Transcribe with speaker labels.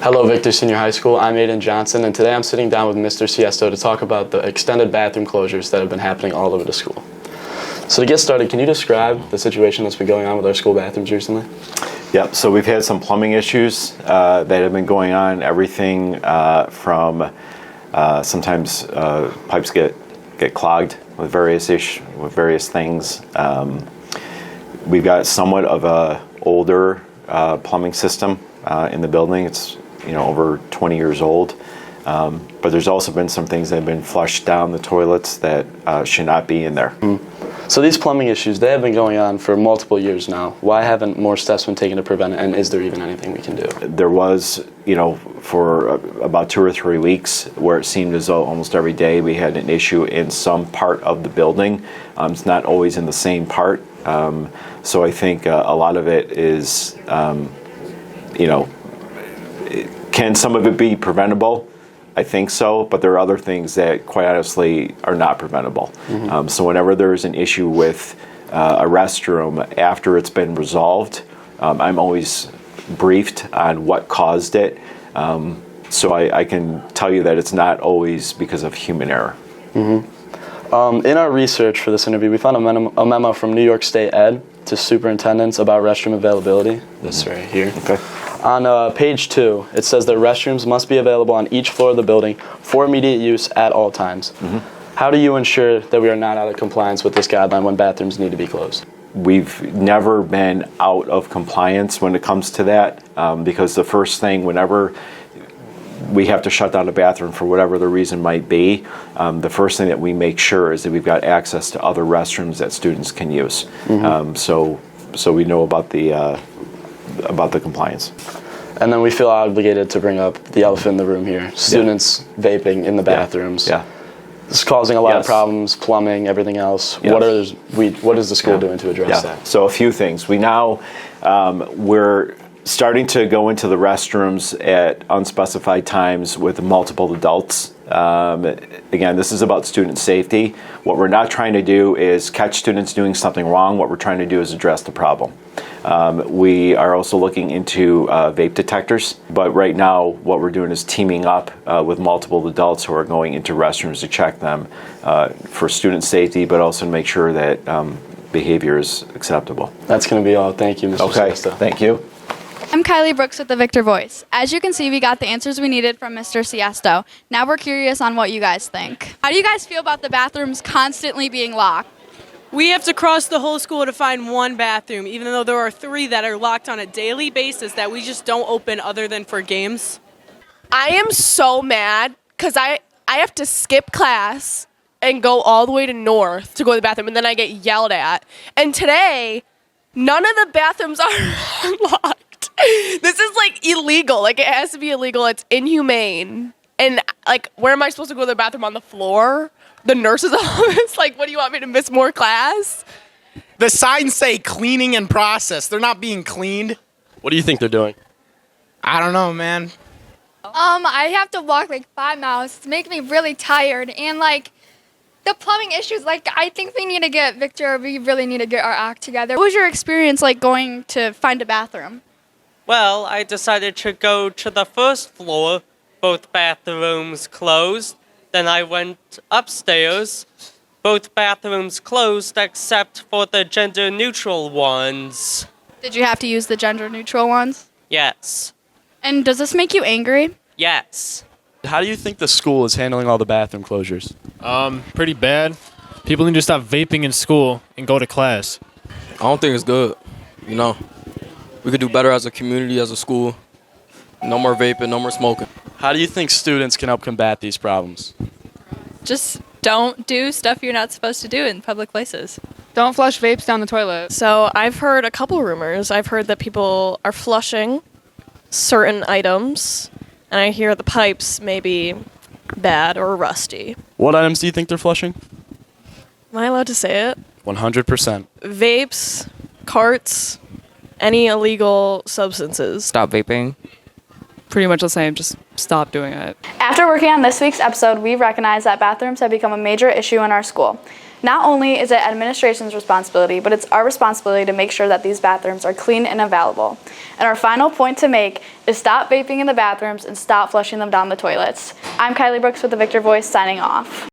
Speaker 1: Hello, Victor Senior High School. I'm Aiden Johnson, and today I'm sitting down with Mr. Siesto to talk about the extended bathroom closures that have been happening all over the school. So to get started, can you describe the situation that's been going on with our school bathrooms recently?
Speaker 2: Yep, so we've had some plumbing issues that have been going on, everything from sometimes pipes get clogged with various things. We've got somewhat of a older plumbing system in the building. It's over 20 years old. But there's also been some things that have been flushed down the toilets that should not be in there.
Speaker 1: Mm-hmm. So these plumbing issues, they have been going on for multiple years now. Why haven't more steps been taken to prevent it, and is there even anything we can do?
Speaker 2: There was, for about 2 or 3 weeks where it seemed as though almost every day we had an issue in some part of the building. It's not always in the same part. So I think a lot of it is, can some of it be preventable? I think so, but there are other things that, quite honestly, are not preventable. Mm-hmm. So whenever there's an issue with a restroom after it's been resolved, I'm always briefed on what caused it. So I can tell you that it's not always because of human error.
Speaker 1: Mm-hmm. In our research for this interview, we found a memo from New York State Ed to superintendents about restroom availability. This right here.
Speaker 2: Okay.
Speaker 1: On page 2, it says that restrooms must be available on each floor of the building for immediate use at all times. Mm-hmm. How do you ensure that we are not out of compliance with this guideline when bathrooms need to be closed?
Speaker 2: We've never been out of compliance when it comes to that, because the first thing, whenever we have to shut down a bathroom for whatever the reason might be, the first thing that we make sure is that we've got access to other restrooms that students can use. Mm-hmm. So we know about the compliance.
Speaker 1: And then we feel obligated to bring up the elephant in the room here. Students vaping in the bathrooms.
Speaker 2: Yeah.
Speaker 1: This is causing a lot of problems, plumbing, everything else.
Speaker 2: Yes.
Speaker 1: What is the school doing to address that?
Speaker 2: So a few things. We now, we're starting to go into the restrooms at unspecified times with multiple adults. Again, this is about student safety. What we're not trying to do is catch students doing something wrong. What we're trying to do is address the problem. We are also looking into vape detectors, but right now what we're doing is teaming up with multiple adults who are going into restrooms to check them for student safety, but also to make sure that behavior is acceptable.
Speaker 1: That's going to be all. Thank you, Mr. Siesto.
Speaker 2: Thank you.
Speaker 3: I'm Kylie Brooks with the Victor Voice. As you can see, we got the answers we needed from Mr. Siesto. Now we're curious on what you guys think. How do you guys feel about the bathrooms constantly being locked?
Speaker 4: We have to cross the whole school to find one bathroom, even though there are 3 that are locked on a daily basis that we just don't open other than for games.
Speaker 5: I am so mad because I have to skip class and go all the way to North to go to the bathroom, and then I get yelled at. And today, none of the bathrooms are unlocked. This is illegal. It has to be illegal. It's inhumane. And where am I supposed to go to the bathroom? On the floor? The nurse's office? What do you want me to miss more class?
Speaker 6: The signs say cleaning in process. They're not being cleaned.
Speaker 1: What do you think they're doing?
Speaker 6: I don't know, man.
Speaker 7: I have to walk 5 miles. It's making me really tired. And the plumbing issues, I think we really need to get our act together.
Speaker 3: What was your experience going to find a bathroom?
Speaker 8: Well, I decided to go to the first floor, both bathrooms closed. Then I went upstairs, both bathrooms closed except for the gender-neutral ones.
Speaker 3: Did you have to use the gender-neutral ones?
Speaker 8: Yes.
Speaker 3: And does this make you angry?
Speaker 8: Yes.
Speaker 1: How do you think the school is handling all the bathroom closures?
Speaker 9: Pretty bad. People need to stop vaping in school and go to class.
Speaker 10: I don't think it's good. We could do better as a community, as a school. No more vaping, no more smoking.
Speaker 1: How do you think students can help combat these problems?
Speaker 11: Just don't do stuff you're not supposed to do in public places.
Speaker 12: Don't flush vapes down the toilet.
Speaker 5: So I've heard a couple rumors. I've heard that people are flushing certain items, and I hear the pipes may be bad or rusty.
Speaker 1: What items do you think they're flushing?
Speaker 5: Am I allowed to say it?
Speaker 1: 100%.
Speaker 5: Vapes, carts, any illegal substances.
Speaker 10: Stop vaping.
Speaker 12: Pretty much the same, just stop doing it.
Speaker 13: After working on this week's episode, we recognize that bathrooms have become a major issue in our school.
Speaker 3: Not only is it administration's responsibility, but it's our responsibility to make sure that these bathrooms are clean and available. And our final point to make is stop vaping in the bathrooms and stop flushing them down the toilets. I'm Kylie Brooks with the Victor Voice signing off.